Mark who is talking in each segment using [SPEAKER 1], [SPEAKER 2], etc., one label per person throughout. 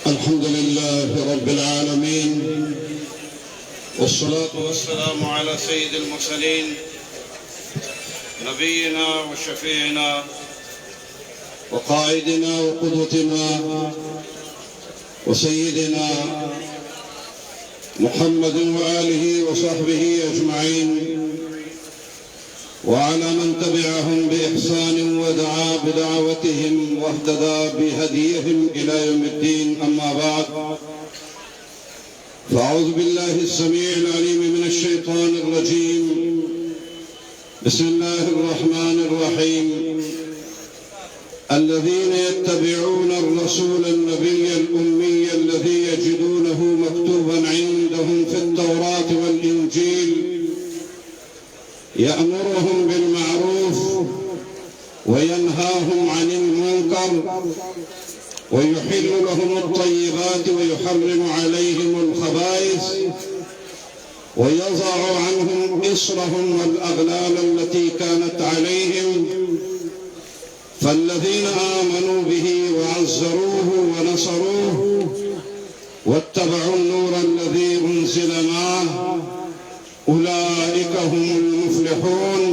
[SPEAKER 1] الحمد لله رب العالمين، والصلاة والسلام على سيد المرسلين نبينا وشفيعنا وقائدنا وقدوتنا وسيدنا محمد وآله وصحبه أجمعين، وعلى من تبعهم بإحسان ودعا بدعوتهم واهتدى بهديهم إلى يوم الدين. أما بعد، فأعوذ بالله السميع العليم من الشيطان الرجيم. بسم الله الرحمن الرحيم. الذين يتبعون الرسول النبي الأمي الذي يجدونه مكتوبا عندهم في التوراة والإنجيل يأمرهم بالمعروف وينهاهم عن المنكر ويحل لهم الطيبات ويحرم عليهم الخبائث ويضع عنهم إصرهم والأغلال التي كانت عليهم، فالذين آمنوا به وعزروه ونصروه واتبعوا النور الذي أنزل معه أولئك هم المفلحون.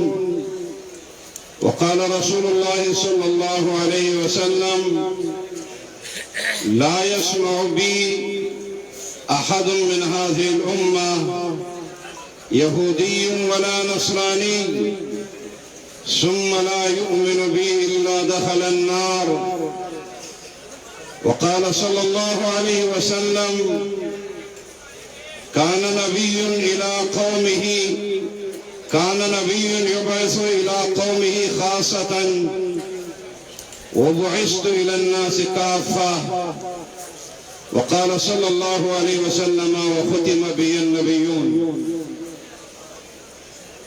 [SPEAKER 1] وقال رسول الله صلى الله عليه وسلم: لا يسمع بي أحد من هذه الأمة يهودي ولا نصراني ثم لا يؤمن بي إلا دخل النار. وقال صلى الله عليه وسلم: كان نبي يبعث إلى قومه خاصة وبعثت إلى الناس كافة. وقال صلى الله عليه وسلم: وختم بي النبيون.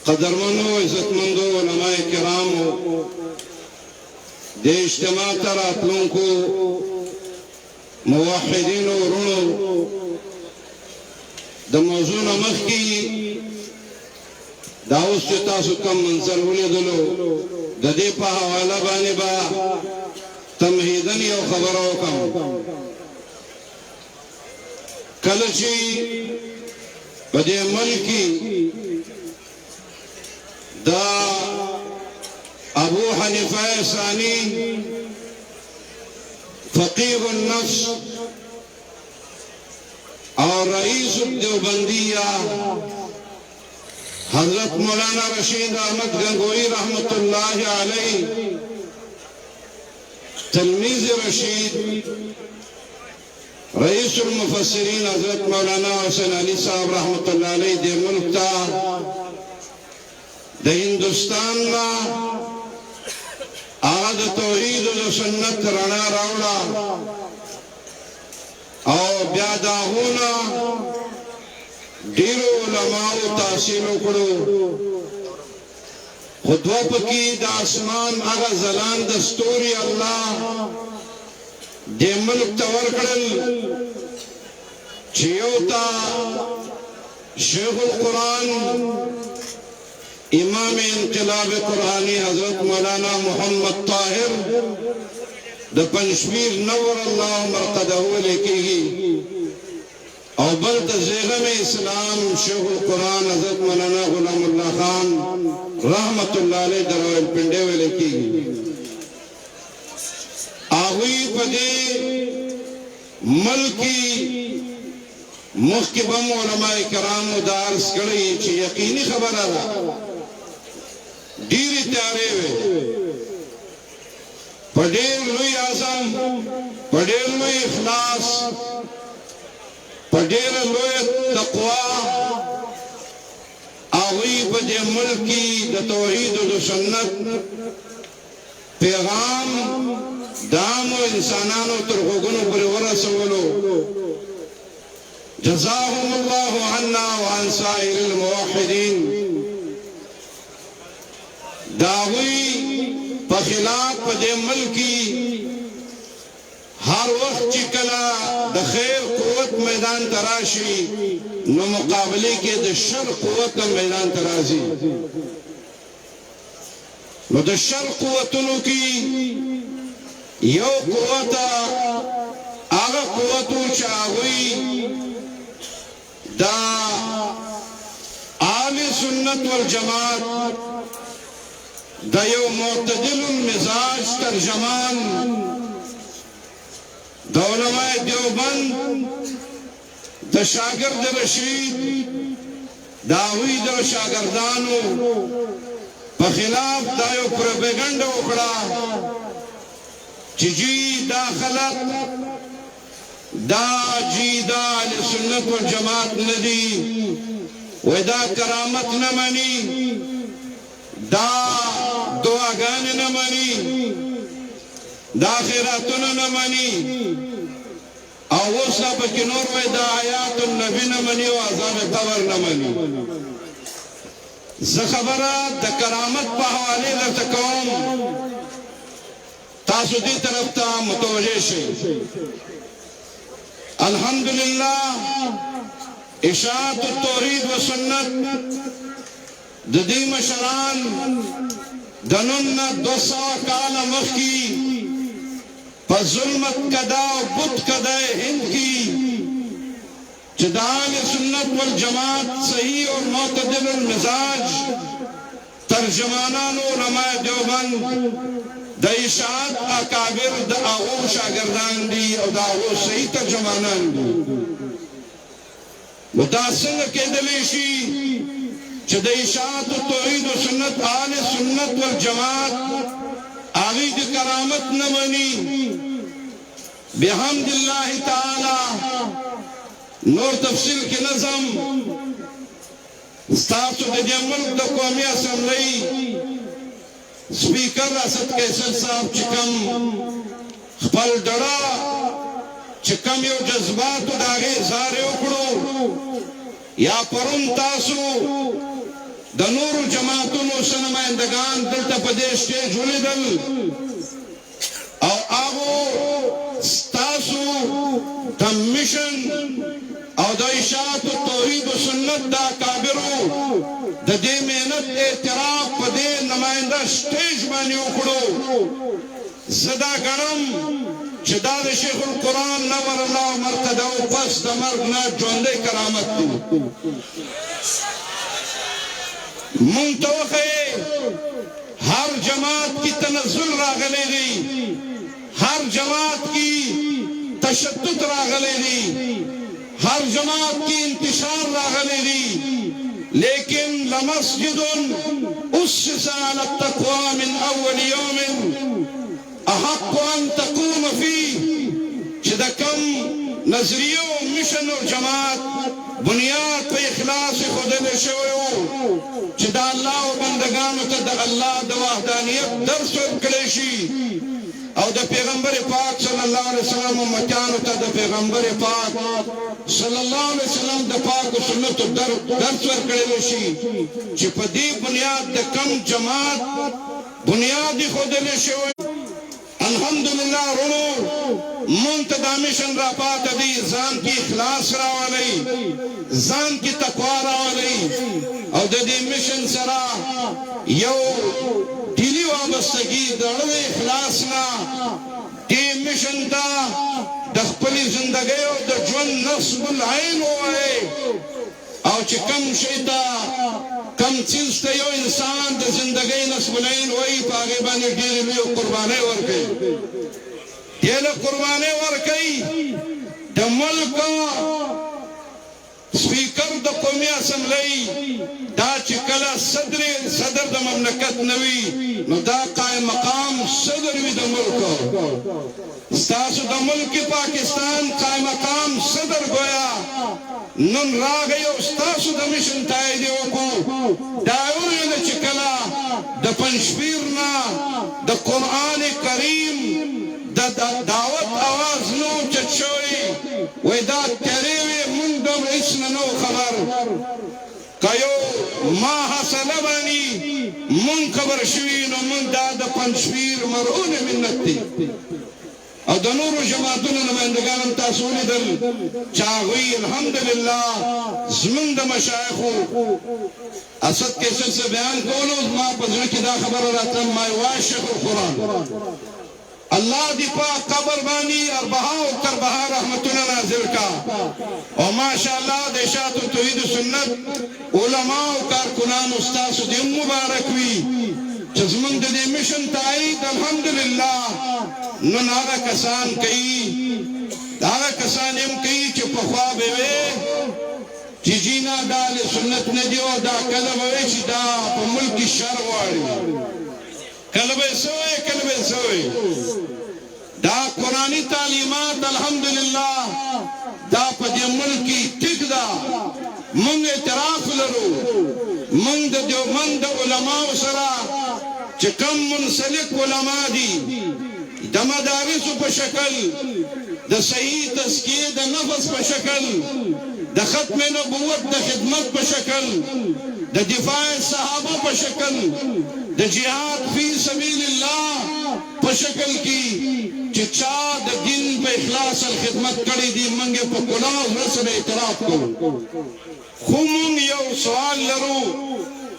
[SPEAKER 1] قدرمنو عزتمندو علماء کرامو دے اجتماع تراتلوں کو موحدین و رونو دا موضوع نمخ کی داوس چتاسو کم منظر ہولی دلو دا دے پا حوالا بانے با تمہیدن یو خبرو کم کلچی بدے ملکی دا ابو حنیفہ ثانی فقیہ النفس اور رئیس دیوبندیہ حضرت مولانا رشید احمد گنگوئی رحمت اللہ علیہ تلمیذ رشید رئیس المفسرین حضرت مولانا حسین علی صاحب رحمت اللہ علیہ دے ملک تا دا ہندوستان نا آغا توحید و سنت رنا راولا او بیادا ہونا دیرو علماء تحصیلو کرو خدوہ پکی دا اسمان آغا زلان دستوری اللہ دے ملک تور کرل چیوتا شیخ القرآن امام انقلاب قرآنی حضرت مولانا محمد طاہر دا پنشمیر نور اللہ مرقدہ لکی گی او بلد زیغم اسلام شیخ القرآن حضرت مولانا غلام اللہ خان رحمت اللہ علیہ درویل پنڈے لکی گی آغوی پدے ملکی مخکې به مو علماء کرامو دا عرض کړی چې یقیني خبره ده ډېرې تیارې وې په ډېر لوی عزم په ډېر لوی اخلاص په ډېره لویه تقوا هغوی په دې ملک کې د توحید او د سنت پیغام د عامو انسانانو تر غوږونو پورې ورسولو جزاهم الله عنا وعن سائر الموحدين داوی په خلاف په دې ملک هر وخت چې کله د خیر قوت میدان تراشي نو مقابله کې د شر قوت میدان ترازي نو د شر قوتونو کې یو قوت هغه قوتو چې هغوی دا اهل سنت والجماعت دا یو معتدل المزاج ترجمان دا علماء دیوبند دا شاگرد رشید داوی دا شاگردانو په خلاف دا یو پروپاګاندا وکړه چې جی دا خلق دا جی دا اهل سنت والجماعت ندی ودا کرامت نه مانی دا دعاګانې نه مانی دا خیراتونه نه مانی او اوس پکې نور وای دا آیات النبی نه مانی او عذاب قبر نه مانی زه خبره د کرامت په حواله درته کوم تاسو دې طرف ته متوجه شئ الحمدلله اشاعت التوحید و سنت د دې مشران د نن 200 کال مخکې په ظلمت کدا او بت کدا هند کی چې د اهل سنت والجماعت صحیح اور معتدل المزاج ترجمانانو علماء دیوبند د اشاعت اکابر د هغو شاګردان دي او د هغو صحیح ترجمانان دي نو دا څنګه کېدلی شي چې د اشاعت توحید و سنت اهل سنت والجماعت هغوی د کرامت نه مني بحمد الله تعالی نور تفصیل کې نظم ستاسو د دې ملک د قومي اسمبلی سپیکر اسد کیسر صاحب چې کوم خپل ډړه چې کوم یو جذباتو د هغې اظهار یې وکړو یا پرون تاسو د نورو جماعتونو څه نمایندګان دلته په دې سټیج ولیدل او هغو ستاسو د میشن او د اشاعت توحید و سنت د اکابرو د دې محنت اعتراف په دې نماینده سټیج باندې وکړو زه دا ګڼم چې دا د شیخ القرآن نور الله مرتده او پس د مرګ نه ژوندی کرامت دی مونږ ته وښیې هر جماعت کی تنزل راغلی دی ہر جماعت کی تشدد راغلی دی ہر جماعت کی انتشار راغلی دی لیکن لمسجد اسس على التقوى من اول يوم احق ان تقوم فيه چې د کم نظریه او مشن او جماعت بنیاد په اخلاص ښودلی شوی و چې د الله او بندګانو ته د الله د وحدانیت درس ورکړی شي او د پیغمبر پاک صلی الله علیه وسلم امتیانو ته د پیغمبر پاک صلی الله علیه وسلم د پاک او سنت درس ورکړی شي چې په دې بنیاد د کم جماعت بنیاد ښودلی شوی الحمدلله ورونو مونږ ته دا میشن را پاته دی ځان کې اخلاص راولئ ځان کې تقوا راولئ او د دې میشن سره یو دلی وابستګي د اخلاص نه دې میشن ته د خپلې زندګۍ او د ژوند نصب العین ووایئ او چې کم شي ته کم چیز ته یو انسان د زندګۍ نصب العین وایي په هغې باندې ډېرې لویې قربانۍ ورکوي دې له قربانۍ ورکوي د ملک قومي اسمبلی دا چکلا صدر دا مملکت نوی نو دا قائم مقام صدر وی دا ملک ستاسو دا ملک پاکستان قائم مقام صدر گویا نن راگئی ستاسو دا مشن تائیدیو کو دائیوری دا چکلا دا پنشپیرنا دا قرآن کریم دا دعوت آواز نو چچوئی وی دا تریوی من دم اسن نو خبر کایو ما حسن بانی من خبر شوین و من دا پنشپیر مرعون منتی او دا نور جماعتون نمائندگانم تاسولی دل چاگوی الحمدللہ زمن دا مشایخو اسد کیسے سے بیان کولو ما پزرکی دا خبر راتم مائی واشق القرآن اللہ دی پاک قبر بانی اربہا و کربہا رحمتنا نازل کا اور ماشاءاللہ دیشات و توحید سنت علماء و کارکنان استاس دی مبارک وی چزمن دی مشن تائید الحمدللہ نن آگا کسان کئی آگا کسان ام کئی چی پخواب وے چی جینا دال سنت ندیو دا کلب وے چی دا پا ملک شرواری کلبے سوئے دا قرآنی تعلیمات الحمدللہ دا پا دی ملکی ٹک دا منگ اعتراف لرو منگ دا دیوبند علماء سرا چکم منسلک علماء دی دا مدارس پا شکل دا صحیح تزکیہ دا نفس پا شکل دا ختم نبوت دا خدمت پا شکل دا دفاع صحابہ پا شکل دا جہاد فی سبیل اللہ پا شکل کی چچا دا دین پا اخلاص الخدمت کری دی منگے پا کلاو رسل اعتراف کو خمون یو سوال لرو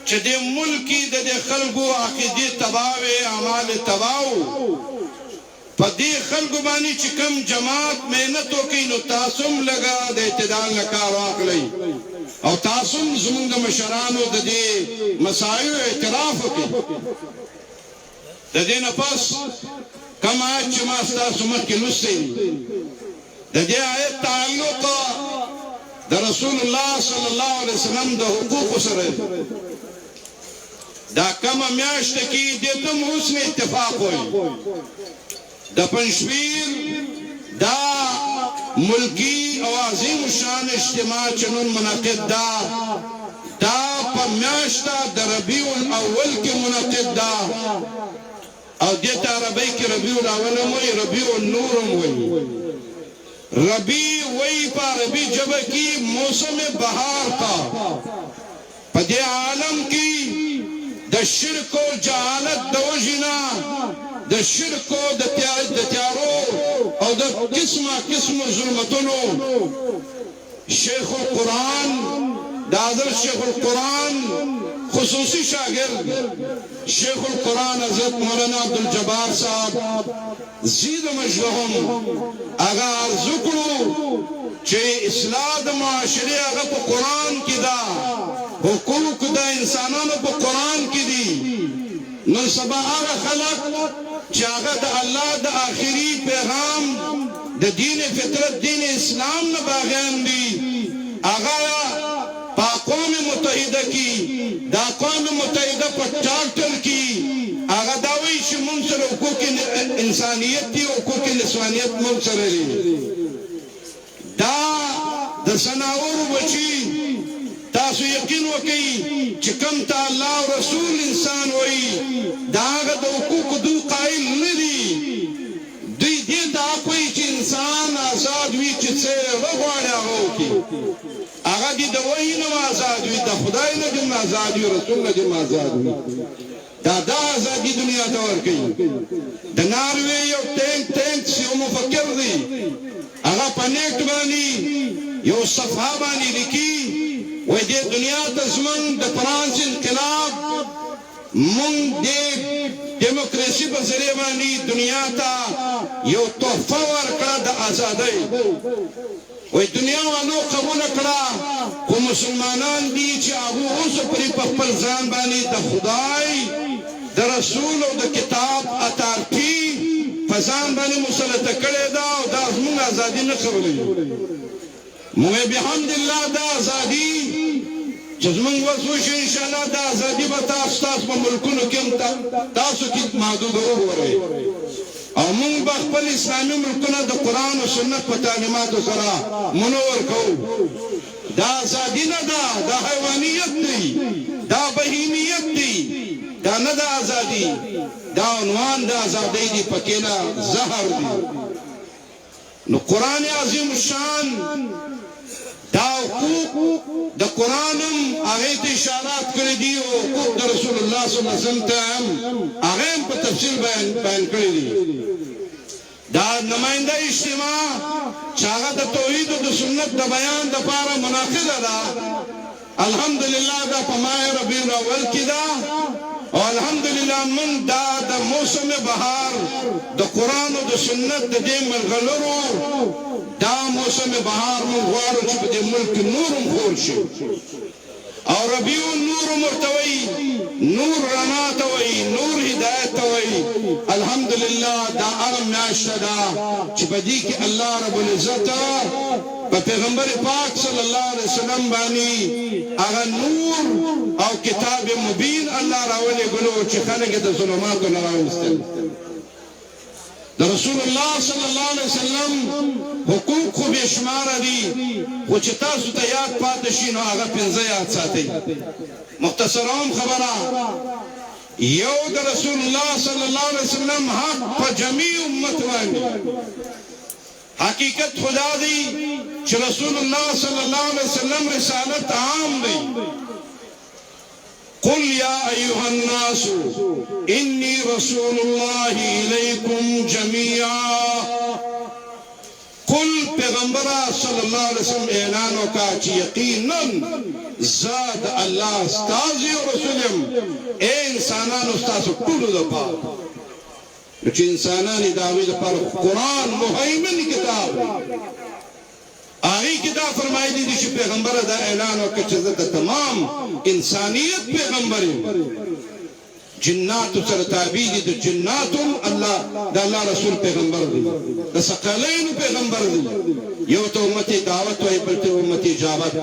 [SPEAKER 1] چھ دے ملکی دے خلقو عقیدی تباوے اعمال تباو پا دے خلقو بانی چکم جماعت محنتو کی نو تاسم لگا دے اعتدال لکار واقعی او تاسم زمونگ مشرانو دے مسائل اعتراف کی دے نفس کم آیت چماستا سمت کی لسے دے آیت تعلق دا رسول اللہ صلی اللہ علیہ وسلم دا حقوق سرے دا کم میاشت کی دیتم حسن اتفاق ہوئی دا پنشویر دا ملکی او عظیم شان اجتماع چنون منعقد دا پا میاشتا دا ربیع الاول کی منعقد دا او دیتا ربی کی ربیع الاولم ہوئی ربیع النورم ہوئی ربیع وی پا ربیع جب کی موسم بہار کا پا دی عالم کی دا شرک و جہالت دا وجنا دا شرک و دا تیارو او دا قسم ظلمتنو شیخ القرآن دا حضرت شیخ القرآن خصوصی شاگرد شیخ القرآن حضرت مولانا عبدالجبار صاحب زید مجلہم اگا ذکرو چھے اصلاح دا معاشرے اگا پا قرآن کی دا حقوق دا انسانانو پا قرآن کی دی نن سبا آگا خلق چاگا دا اللہ دا آخری پیغام دا دین فطرت دین اسلام نباغین دی آگا پا قوم متحدہ کی دا قوم متحدہ پا چارٹر کی آگا داوی چی منصر حقوق انسانیت تی حقوق نسوانیت منصر ری دا سناور بچی تاسو یقین وکی چکم تا اللہ و رسول انسان ہوئی دا آگا دا حقوق دو قائل ندی دی دا کوئی چی انسان آزاد وی چی سے رغوانی آگاو کی آگا دی دا وحی نم آزاد وی دا خدای نجم آزاد وی رسول نجم آزاد وی دا آزادی دنیا دور کئی دا ناروے یو ٹینک سیو مفکر دی آگا پانیکٹ بانی یو صفحہ بانی لکی وی دے دنیا تزمن دا فرانس انقلاب من دے ڈیموکریسی پر ذریعہ بانی دنیا تا یو تحفہ ورکڑا دا آزادی وی دنیا والو قبول کڑا کو مسلمانان دی چی آبو اس پری پپل زان بانی دا خدای دا رسول و دا کتاب اتار کی فزان بانی مسلط کڑے دا و دا ازمون آزادی نقبلی موږ بحمدالله دا ازادي چې زمونږ وس وشي انشاءالله دا ازادي به تاسو په ملکونو کې هم تاسو کې محدوده وګورئ او موږ به خپل اسلامي ملکونه د قرآن او سنت په تعلیماتو سره منور کوو دا ازادي نه ده دا حیوانیت دی دا بهیمیت دی دا نه ده ازادي دا عنوان د ازادۍ دی پکې نه زهر دی نو قرآن عظیم الشان دا حقوق د قرآن هغه ته اشارات کړې دي او حقوق د رسول الله صلی الله علیه وسلم ته هغه په تفصیل بیان کړی دي دا نماینده اجتماع چې هغه د توحید او د سنت د بیان لپاره منعقده ده الحمدلله دا په ماه ربیع الاول کې ده او الحمدلله من دا د موسم بهار د قرآن او د سنت د دې ملغلرو دا موسم بهار من غواړو چې په دې ملک نورم خور شي او ربیع النور مرتوي نور رڼا ته وایي نور هدایت ته وایي الحمدلله دا هغه میاشت ده چې په دې کې الله رب العزت په پیغمبر پاک صلی الله علیه وسلم باندې هغه نور او کتاب مبین الله راولېږلو چې خلک د ظلماتو نه راوستل د رسول الله صلی الله علیه وسلم حقوق خو بې شماره دي خو چې تاسو ته یاد پاتې شي نو هغه پنځه یاد ساتئ مختصره هم خبره یو د رسول الله صلی الله علیه وسلم حق په جمیع امت باندې حقیقت خدا دی چې رسول الله صلی الله علیه وسلم رسالت عام دی قل يا أيها الناس إني رسول الله إليكم جميعا قل پیغمبر صلی الله علیه وسلم اعلان وکا چې یقینا زاد الله استاذ او رسولم اے انسانانو استاسو ټول لپاره چې انسانان د هغه لپاره قرآن مهیمن کتاب آغی کتاب فرمایلی دی چې پیغمبر دا اعلان وکړ چې زه د تمام انسانیت پیغمبر یم جناتو سره تابع دي د جناتو الله د الله رسول پیغمبر دی د ثقلین پیغمبر دی یو ته امت دعوت وای بل ته امت اجابت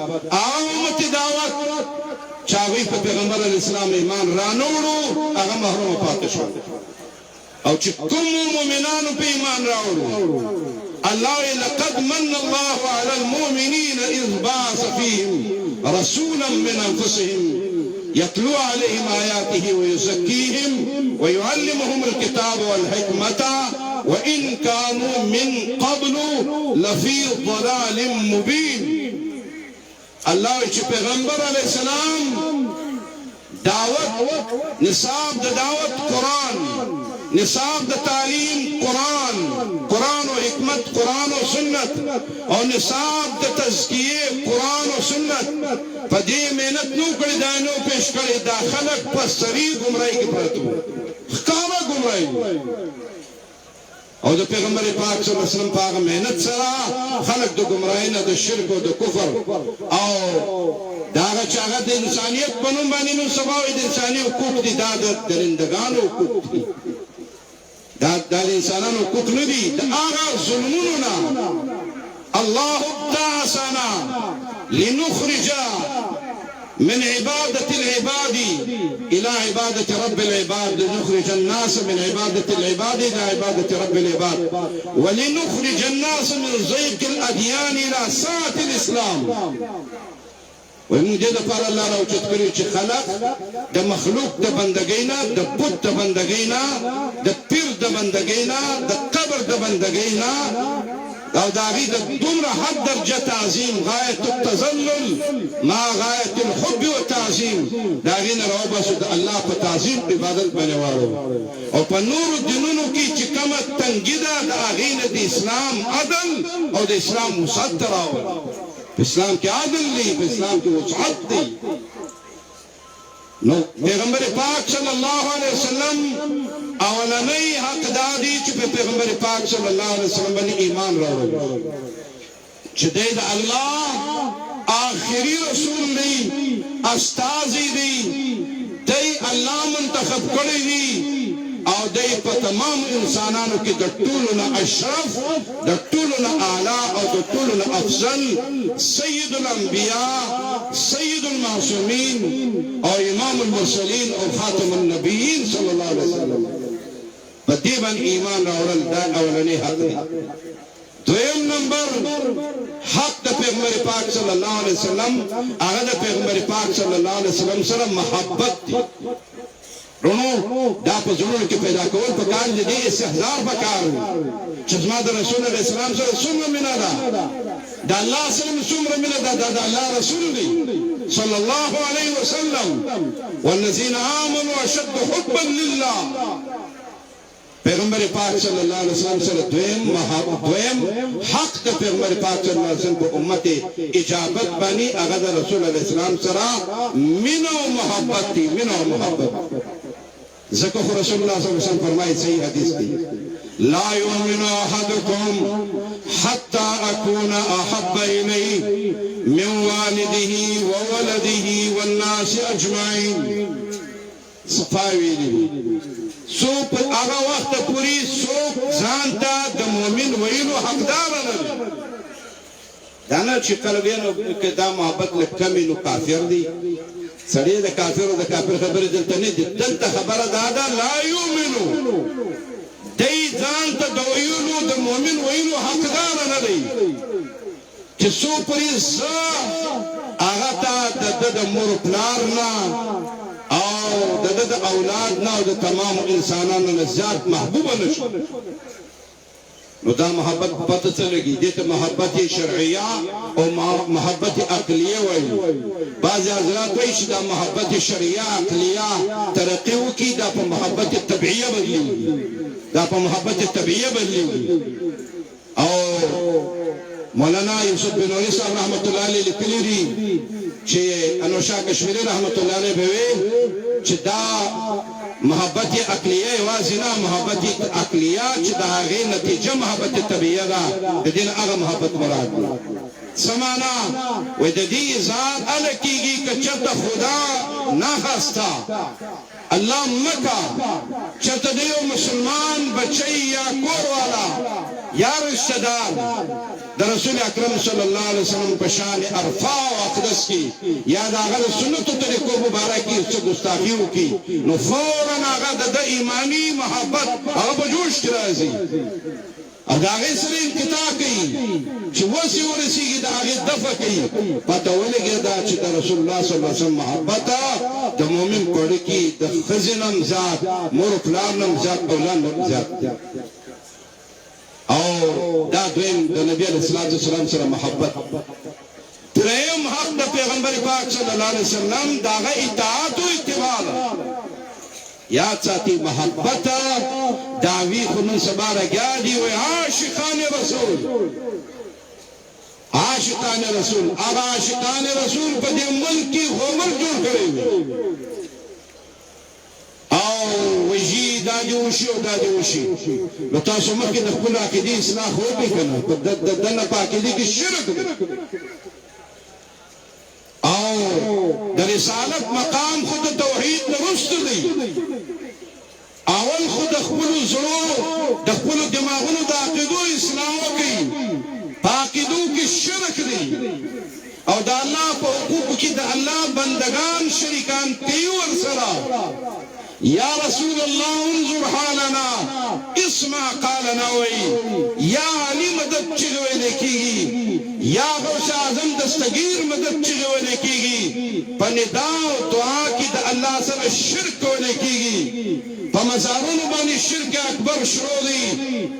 [SPEAKER 1] امت دعوت چاوی په پیغمبر اسلام ایمان رانوړو هغه محروم پاتې شو او چې کوم مؤمنانو په ایمان راوړو الله لقد من الله على المؤمنين إذ بعث فيهم رسولا من أنفسهم يتلو عليهم آياته ويزكيهم ويعلمهم الكتاب والحكمة وإن كانوا من قبل لفي ضلال مبين الله چې پیغمبر علیه السلام دعوت نصاب د دعوت قرآن نصاب د تعلیم قرآن قرآن و حکمت قرآن و سنت او نصاب د تزکیه قرآن و سنت په دې مهنت نو کړی دا نو پیش کړی دا خلق په سری گمراهی کې پراته ښکاره گمراهی او د پیغمبر پاک صلی الله علیه وسلم په هغه مهنت سره خلق د گمراهی نه د شرک او د کفر او دا چې هغه د انسانیت په نوم باندې نو سبا د انساني حقوق دي دا د درندگانو حقوق دي دا د انسانانو حقوق نه دي دا هغه ظلمونو نه الله ابتعثنا لنخرج من عبادة العباد إلى عبادة رب العباد لنخرج الناس من عبادة العباد إلى عبادة رب العباد ولنخرج الناس من ضيق الأديان إلى ساعة الإسلام ومن دې لپاره الله راوچت کړی چې خلق د مخلوق د بندګۍ نه د بت د بندګۍ نه د پیر د بندګۍ نه د قبر د بندګۍ نه او د هغې د دومره حد درجه تعظیم غایت التذلل ما غایت الحب والتعظیم د هغې نه راوباسو د الله په تعظیم عبادت باندې واړو او په نورو دینونو کې چې کومه تنګي ده د هغې نه د اسلام عدل او د اسلام وسعت ته راوړو اسلام کې عادل دی اسلام کې وسعت دی نو پیغمبر پاک صلی الله علیه وسلم اولنی حق دادی چې پیغمبر پاک صلی الله علیه وسلم باندې ایمان راوړل چې د الله آخري رسول دی استاد دی دی الله منتخب کړی دی او دی په تمام انسانانو کې د ټولو نه اشرف د ټولو نه اعلی او د ټولو نه افضل سید الانبیاء سید المعصومین او امام المرسلین او خاتم النبیین صلی الله علیه وسلم په دې باندې ایمان راوړل دا اولنی حق دی دویم نمبر حق د پیغمبر پاک صلی الله علیه وسلم هغه د پیغمبر پاک صلی الله علیه وسلم سره محبت دی رونو دا په زړونو کې پیدا کول پکار دي استحضار پکار چې زما د رسول الله اسلام سره څومره مینه ده د الله سره څومره مینه ده د الله رسول دی صلی الله علیه وسلم والذین آمنوا اشد حبا لله پیغمبر پاک صلی الله علیه وسلم سره دویم حق د پیغمبر پاک صلی الله علیه وسلم په امت اجابت باندې هغه د رسول الله اسلام سره مینه او محبت دی مینه او محبت ذکر رسول الله صلی الله علیه وسلم فرمایي صحیح حدیث دی لا يؤمن احدكم حتى اكون احب اليه من والده وولده والناس اجمعين صفاوی دی سو په هغه وخت پوری سو ځان ته د مؤمن ویلو حقدار نه دا نه چې کلوینو کې دا محبت لکمې نو کافر دی سړی د کافر خبره دلته نه دي دلته خبره دا لا یؤمنو دی ځان ته د ویلو د مؤمن ویلو حقدار نه دی چې سو پوری زه هغه ته د مور پلار نه او د اولاد نه او د تمام انسانانو نه زیات محبوب نشو نو دا محبت پته څه لګي دې ته محبت شرعیه او محبت عقلیه وایي بعض حضرات وایي چې دا محبت شرعیه عقلیه ترقی وکړي دا په محبت طبیعیه بدلیږي دا په محبت طبیعیه بدلیږي او مولانا یوسف بن نوری صاحب رحمت الله علیه لیکلی دي چې انوشا کشمیری رحمت الله علیه به وي چې دا محبت عقلیه یوازې نه محبت عقلیه چې د هغې نتیجه محبت طبیعیه ده د دې نه هغه محبت مراد دی سمانا وای د دې ذات ال کیږي که چېرته خدا ناخواسته الله مکه چېرته د یو مسلمان بچی یا کور والا یا رشتہ دار د رسول اکرم صلی الله علیه وسلم په شان ارفع او اقدس کې یا د هغه سنتو طریقو مبارکي څخه ګستاخی وکړي نو فورا هغه د ایمانی محبت هغه په جوش کې راځي او د هغې سره انقطاع کوي چې وسې ورسېږي د هغې دفع کوي پته ولګېده دا چې د رسول الله صلی الله علیه وسلم محبت د مؤمن په اړه کې د ښځې نه هم زیات مور و پلار نه هم زیات اولاد نه هم زیات او دا دویم د نبی علیه الصلاة والسلام سره محبت دریم حق د پیغمبر پاک صلی الله علیه وسلم د هغه اطاعت او اتباع یاد ساتي محبت داوی خو نن سبا راګیا دي وای عاشقان رسول هغه عاشقان رسول په دې ملک کې عمر جوړ کړی او وجی دا دی وشي او دا دی وشي نو تاسو مخکې د خپل عقیدې اصلاح وکړئ کنه د دنه په عقیدې کې شرک او د رسالت مقام خود توحید نه رسته دی اول خود خپل زړه د خپل دماغونو د عقیدو اصلاح وکړي عقیدو کې شرک دی او د الله په حقوق کې د الله بندگان شریکان کوي ورسره یا رسول الله انظر حالنا اسمع قالنا وی یا علی مدد چغه ویل کیږي یا غوث اعظم دستگیر مدد چغه ویل کیږي په ندا او دعا کې د الله سره شرک ویل کیږي په مزارونو باندې شرک اکبر شروع دي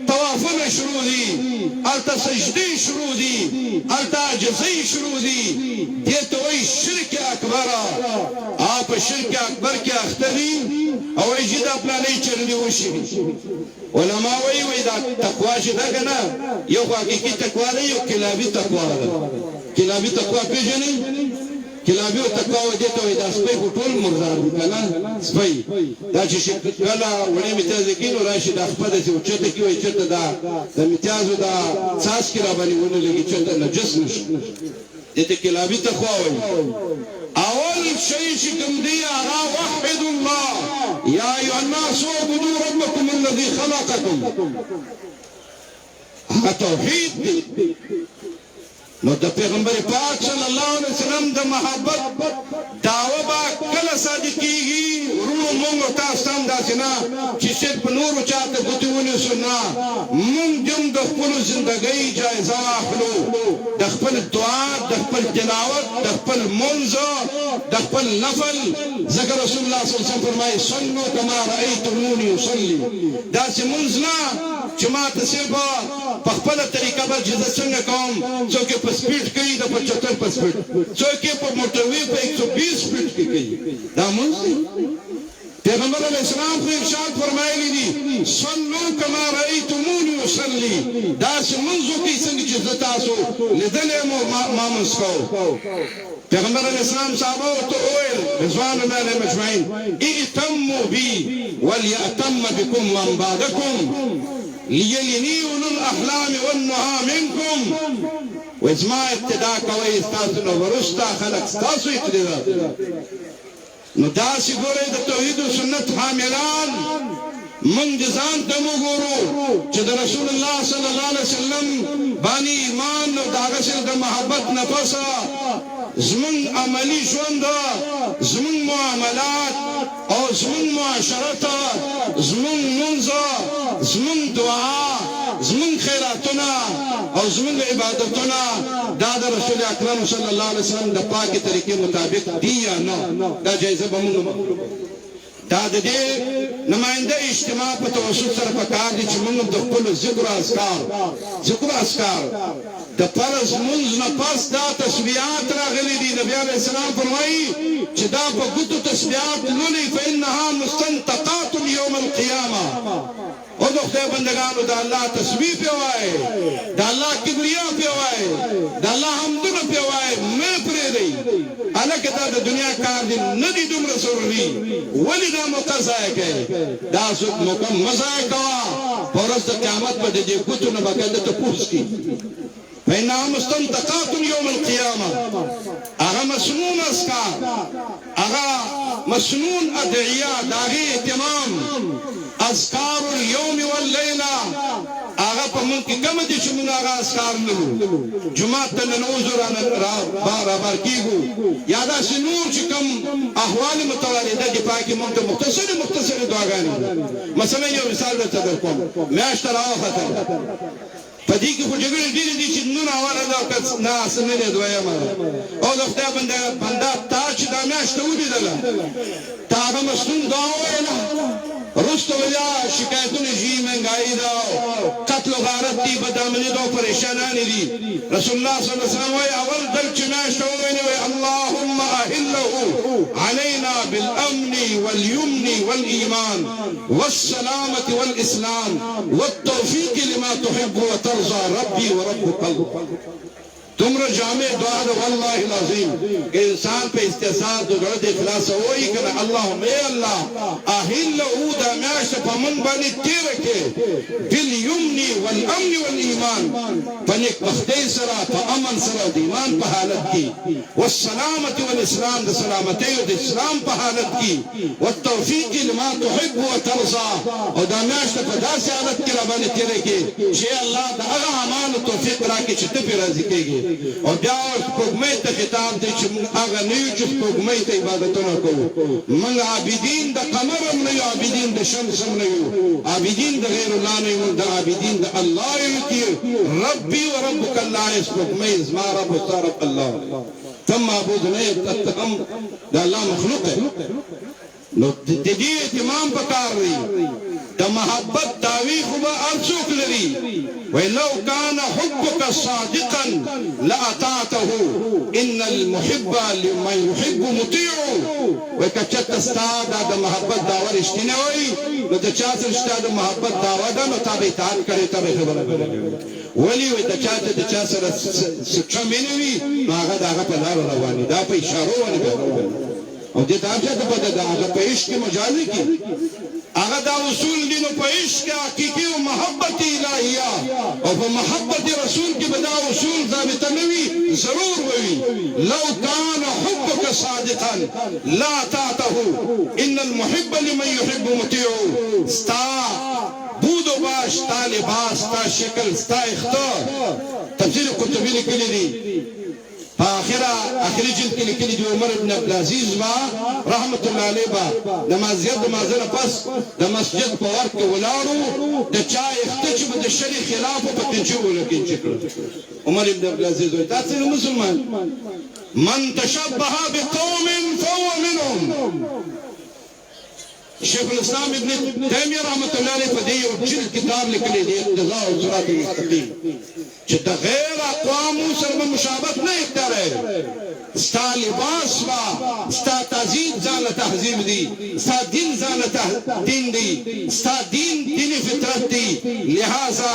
[SPEAKER 1] طوافونه شروع دي الته سجدي شروع دي الته عجزي شروع دي دته وی شرک اکبر اپ شرک اکبر کې اختري او ایجی دا پلانی چرنی وشی علماء وی دا تقوی شده کنه یو حقیقی تقوی ده یو کلابی تقوی ده کلابی تقوی پیجنی کلابی و تقوی و دیتا وی دا سپی خطول مرزار دی کنه سپی دا چی شکلا ونی متازی کینو راشی دا خپده سی و چرته کی وی چرته دا متازو دا ساس کی را بانی ونی لگی چرته نجس نشد دیتا کلابی تقوی وی اول شيء شكم دي أرى وحد الله يا أيها الناس اعبدوا ربكم الذي خلقكم توحید دی نو د پیغمبر پاک صلی الله علیه وسلم د محبت دعوه با کله صادقیږي ورونو مونږ تاسو هم داسې نه چې صرف نورو چاته ګوتې ونیسو نه مونږ هم د خپلو زندګۍ جایزه واخلو د خپل دعا د خپل تلاوت د خپل منځ د خپل نفل ځکه رسول الله صلی الله علیه وسلم فرمایي صلو کما رأیتمونی اصلي داسې منځ نه چې ما ته صرف په خپله طریقه به چې زه څنګه کوم څوک یې په سپیډ کوي د 75 په سپیډ څوک یې په موټروي په 120 سپیډ کې کوي دا منځ دی پیغمبر علیه السلام خو ارشاد فرمایلی دي صلو کما رأیتمونی اصلي داسې منځ وکړئ څنګه چې زه تاسو لیدلی مو ما منځ کوم پیغمبر علیہ السلام صحابہ تو اوئل رضوان اللہ علیہ مجمعین ائتموا بی ولیأتم بکم من بعدکم لیلینی اولو الاحلام والنہا منکم وازما ابتداء کوئی استاسو نو ورستا خلق استاسو اقتداء نو داسی گوری دا توحید و سنت حاملان من جزان تمو گورو چې د رسول الله صلی الله علیه وسلم بانی ایمان او داغسل د محبت نفسا زمون عملی ژوند زمون معاملات او زمون معاشرت زمون منځ زمون دعا زمون خیراتنا او زمون عبادتنا دا د رسول اکرم صلی الله علیه وسلم د پاکه طریقې مطابق دی یا نه دا جایزه به موږ دا د دې نماینده اجتماع په توسط سره پکار دي چې موږ د خپل ذکر اسکار د فرض منځ نه پس دا تسبیحات راغلي دي نبی علیه السلام فرمایي چې دا په ګوتو تسبیحات لولي فإنها مستنطقات یوم القیامه او د خدای بندگانو د الله تسبیح پې وایي د الله کبریا پې وایي د الله حمدونه پې وایي مه پرېږدئ هلکه دا د دنیا کار دی نه دی دومره ضروري ولې دا موقع ضایع کوې دا موقع مه ضایع کوه په ورځ د قیامت به د دې ګوتو نه به کله تپوس کړي فإنها مستنطقات يوم القيامة أغا مسنون أذكار أغا مسنون أدعياء داغي اهتمام أذكار اليوم والليلة أغا پمونکی کم دی چمون آغا أذكار نلو جماعت تننوزو را بارکیگو یادا سنور چکم احوال متواریده دی پاکی مونتا مختصر دعاگانی مثلا یو مثال در تدر کن میاشت راو خطر پدې کې خو جګړې ډېرې دي چې نن اوله دا نه اسنه نه دویمه او د خدای بنده تا چې دا میاشت ولیدله تا هغه مسنون دا وویله رسته ویلا شکایتونه جي مهنګایي ده قتل و غارت دي بدامني ده پریشانانې دي رسول الله صلی الله علیه وسلم وایي اول دل چې میاشت وویلې وایي اللهم اهله علينا بالامن واليمن والايمان والسلامه والاسلام والتوفيق لما تحب وترضى ربي وربك تمره جامع دعا ده والله العظیم کہ انسان پہ استحصال تو درد اخلاص ہوئی کہ اللہم اے اللہ اہلہو دا میاشت پا من بانی تیر کے بالیمن والامن والایمان پنک بختی سرا پا امن سرا دیمان پا حالت کی والسلامت والاسلام دا سلامتی و دا اسلام پا حالت کی والتوفیق لما تحب و ترضا و دا میاشت پا دا سی حالت کی ربانی تیر کے شیع اللہ دا اغا عمان توفیق راکی چھتے پی رازی کے گی او بیا سپوږمۍ ته خطاب دی چې موږ هغه نه یو چې سپوږمۍ ته عبادتونه کوو موږ عابدین د قمر هم نه یو عابدین د شمس هم نه یو عابدین د غیر الله نه یو د عابدین د الله یو چې ربي و ربک الله سپوږمۍ زما رب و ستا رب الله ته معبود نه یې ته هم د الله مخلوق یې نو د دې اهتمام پکار دی د محبت دعوی خو به هر څوک لري ولو كان حبك صادقا لأطعته ان المحب لمن يحب مطيع وکچت استاد د محبت داور رښتینه وي نو د چا سره استاد محبت داوا ده نو تابع اطاعت کوي تابع خبره ولی وي د چا سره څه مینوي هغه دغه په لار رواني دا په اشاره ونه او دې دا چې په دغه په عشق مجازي کې هغه دا اصول دي نو په عشق حقيقي او محبت الهيه او په محبت رسول کې به دا اصول ثابت نه وي ضرور وي لو كان حبك صادقا لا تعته ان المحب لمن يحب مطيع ستا بود و باش ستا لباس ستا شکل ستا اختار تفسیر قرطبی لیکلی دی آخری جلد کې لیکلي دي عمر ابن عبدالعزیز با رحمت الله علیه با د مازدیګر د مازدیګر پس د مسجد په ور کې ولاړو د چا اخته چې د شری خلاف په تنجو ولکین چې عمر ابن عبدالعزیز وایي تاسو مسلمان من تشبه بقوم فهو منهم شیخ الاسلام ابن تیمیہ رحمت اللہ علیہ په دې یو جلد کتاب لیکلی دی اقتضاء الصراط المستقیم چې د غیر اقوامو سره مشابهت نه اختیاري ستا لباس وا ستا تهذیب ځان له تهذیب دی ستا دین ځان له دین دی ستا دین فطرت دی لہذا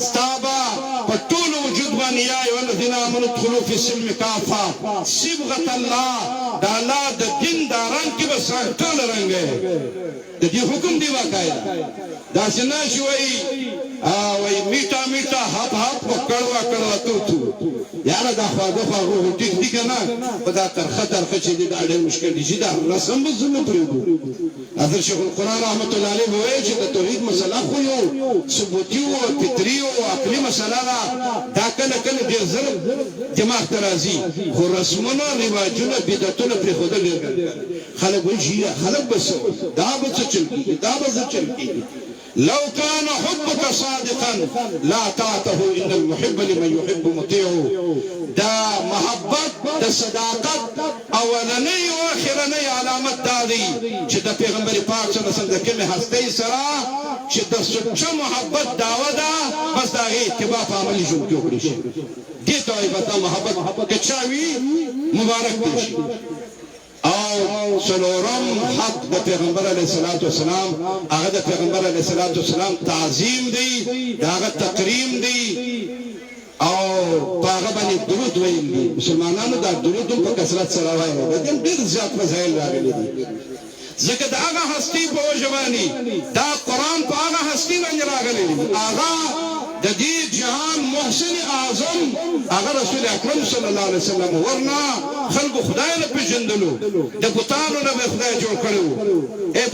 [SPEAKER 1] ستا با په ټول وجود باندې یا ایها الذین آمنوا ادخلوا فی السلم کافه صبغة الله د الله د دین د رنګ کې بس ټول رنګ د دې حکم دی واقعا دا څنګه شوی وای میټا میټا هپ هپ کړوا کړوا تو یار دا خواږه خواږه ټیک دي کنه په دا ترخه چې دا ډېر مشکل دي چې دا رسم بزنه پریږدو حضرت شیخ القرآن رحمت الله علیه وایي چې د توحید مسله خو یو ثبوتی او فطری او عقلی مسله دا کله کله ډېر زر دماغ ته راځي خو رسمونه رواجونه بدعتونه پرې ښودل خلک وایي خلک بس دا به څه چل کېږي دا به څه چل کېږي لو كان حبك صادقا لا تعته ان المحب لمن يحب مطيع دا محبت دا صداقت اولنی و اخرنی علامت دادی چې د پیغمبر پاک صلی الله علیه وسلم د کومه هستی سره چې د سچ محبت داوا ده بس دا اتباع په عملي ژوند کې وکړي شي دې ته ایبته محبت کې چاوي مبارک شي او سلورم حق د پیغمبر علیه الصلاۃ والسلام هغه د پیغمبر علیه الصلاۃ والسلام تعظیم دی هغه تکریم دی او هغه باندې درود ویل دي مسلمانانو دا درود په کثرت سره وایي دا ډېر زیات فضایل راغلي دي ځکه دا هغه هستی په وجوانی دا قرآن په هغه هستی باندې راغلی دی هغه د دې جهان محسن اعظم هغه رسول اکرم صلی الله علیه وسلم ورنا خلق خدای نه پیژندلو د بوتانو نه به خدای جوړ کړو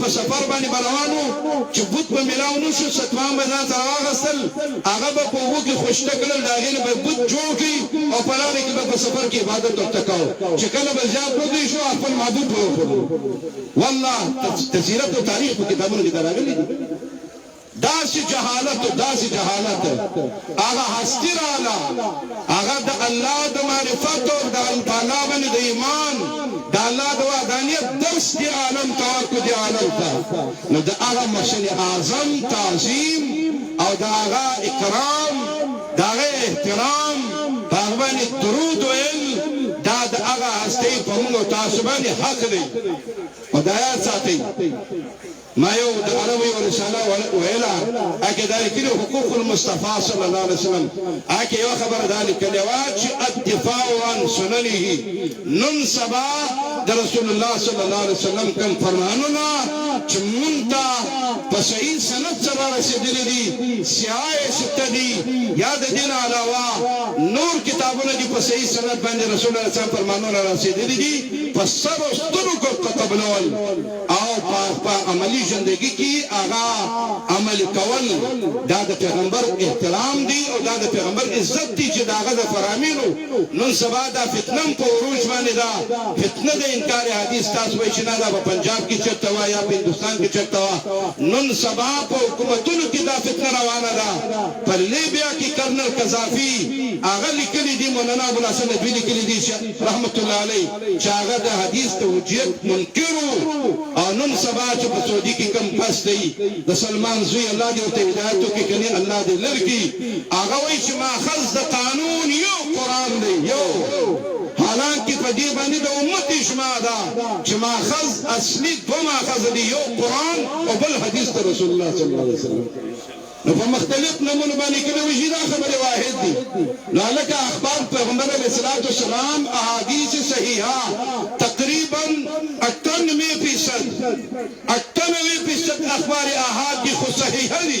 [SPEAKER 1] په سفر باندې روانو چې بوت په ملاو نشو ستوام به ځان سره واغستل هغه به په وګي خوشته کړل داغه نه به بوت جوړ کی او په لاره کې به په سفر کې عبادت وکاو چې کله به ځان کوی شو خپل معبود وکړو والله تفسیرات او تاریخ په کتابونو کې راغلي داسې جهالت هغه هستی رااله هغه د الله د معرفت او د الله باندې د ایمان د الله د وحدانیت درس دی عالم توکل دی عالم ته نو د هغه مشن اعظم تعظیم او د هغه اکرام د هغه احترام په باندې درود ویل دا د هغه هستی په موږ تاسو باندې حق دی خدایا ساتي ما یو د عربی او رساله ویلا اګه دا لیکلو حقوق المصطفى صلی الله علیه وسلم اګه یو خبر دا لیکلی وا چې الدفاع عن سننه نن سبا د رسول الله صلی الله علیه وسلم کوم فرمانونه چې مونږ په صحیح سند سره رسیدلي دي سیای ستدي یا د دین علاوه نور کتابونه دي په صحیح سند باندې رسول الله صلی الله علیه وسلم فرمانونه رسیدلي دي پس سر سترو کو قبلول او په عملی زندگی کی آغا عمل کول دا د پیغمبر احترام دی او دا د پیغمبر عزت دی چې داغه د فرامینو نن سبا دا فتنم په عروج باندې دا فتنه د انکار حدیث تاسو وایي چې نه دا په پنجاب کې چرته وا یا په هندستان کې چرته وا نن سبا په حکومتونو کې دا فتنه روانه ده په لیبیا کې کرنل قذافی هغه لیکلي دي مولانا ابو الحسن ندوی لیکلي دي رحمت الله علیه چې هغه د حدیث توجیه منکرو او نن سبا چې په سعودي کې کم پس دی د سلمان زوی الله دې ته هدایت وکړي کني الله دې لرګي هغه وایي چې ماخذ د قانون یو قرآن دی یو حالانکه په دې باندې د امت اجماع ده چې ماخذ اصلي دو ماخذ دی یو قرآن او بل حدیث د رسول الله صلی الله علیه وسلم نو په مختلف نمونه باندې کې وشي دا خبره واحد دي نو لکه اخبار پیغمبر علیه الصلاۃ والسلام احادیث صحیحه تقریبا 98% اخبار احاد دي خو صحیحه دي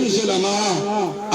[SPEAKER 1] انزل معه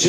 [SPEAKER 1] چې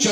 [SPEAKER 1] چې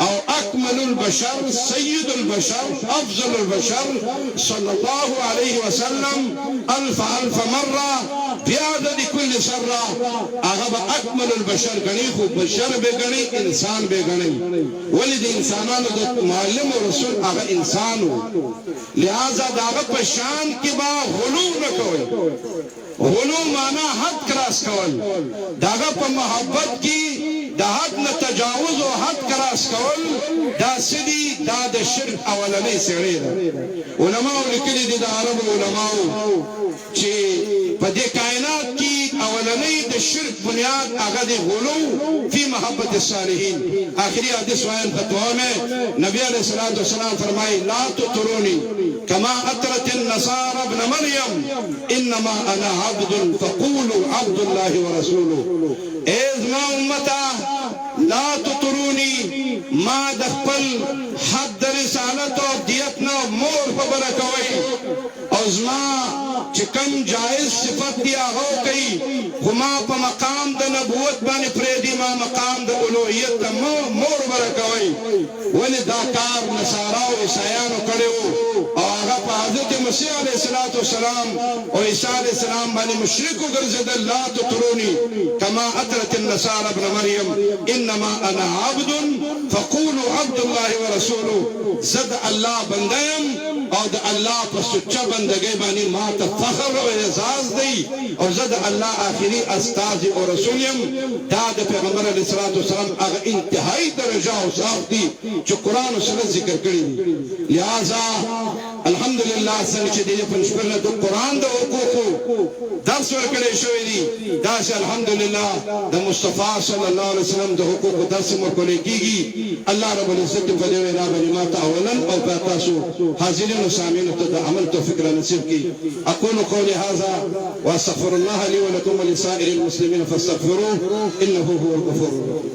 [SPEAKER 1] او اكمل البشر سيد البشر افضل البشر صلى الله عليه وسلم الف مره بعدد كل سره اغب اكمل البشر غني خو بشر به غني انسان به غني ولد انسانانو د معلم او رسول هغه انسانو لہذا داغه په شان کې با غلو نه کوي غلو معنا حد کراس کول داغه په محبت کې د حد نه تجاوز او حد کراس کول دا سدي دا د شرک اولنې سړی ده علماء لیکلي دي د عرب علماء چې په دې کائنات کې اولنې د شرک بنیاد هغه د غلو فی محبت الصالحین آخری حدیث وایي فتوا میں نبی علیہ الصلوۃ والسلام فرمائے لا تطرونی كما اطرت النصارى ابن مريم انما انا عبد فقولوا عبد الله ورسوله ازما امتا لا تطروني ما دخل حد رسالت او دیتنا مور خبره کوي ازما چکم جائز صفت دی هغه کوي هما په مقام د نبوت باندې پریدي ما مقام د اولوہیت مور خبره کوي ولې دا کار نصارا او عیسایانو کړو او هغه په حضرت مسیح علیه السلام او عیسی علیه السلام باندې مشرک وګرځیدل لا تطروني كما اطرت النصارى ابن مريم انما انا عبد فقولوا عبد الله ورسوله زد الله بندیم او د الله په سچا بندګۍ باندې ما ته فخر او اعزاز دی او زد الله آخري استاد او رسول يم دا د پیغمبر علیه الصلاه والسلام هغه انتهایی درجه او صاحب دي چې قران او سنت ذکر کړی لہذا الحمدلله څنګه چې د پنځپرنه د قران د حقوقو درس ورکړی شوی دی دا چې الحمدلله د مصطفی صلی الله علیه وسلم د حقوقو درس ورکول کیږي الله رب العزت په دې وینا باندې ما ته اولا او تاسو حاضرین او سامعین ته د عمل توفیق را نصیب کړي اقول قولي هذا واستغفر الله لي ولكم ولسائر المسلمين فاستغفروه انه هو الغفور الرحيم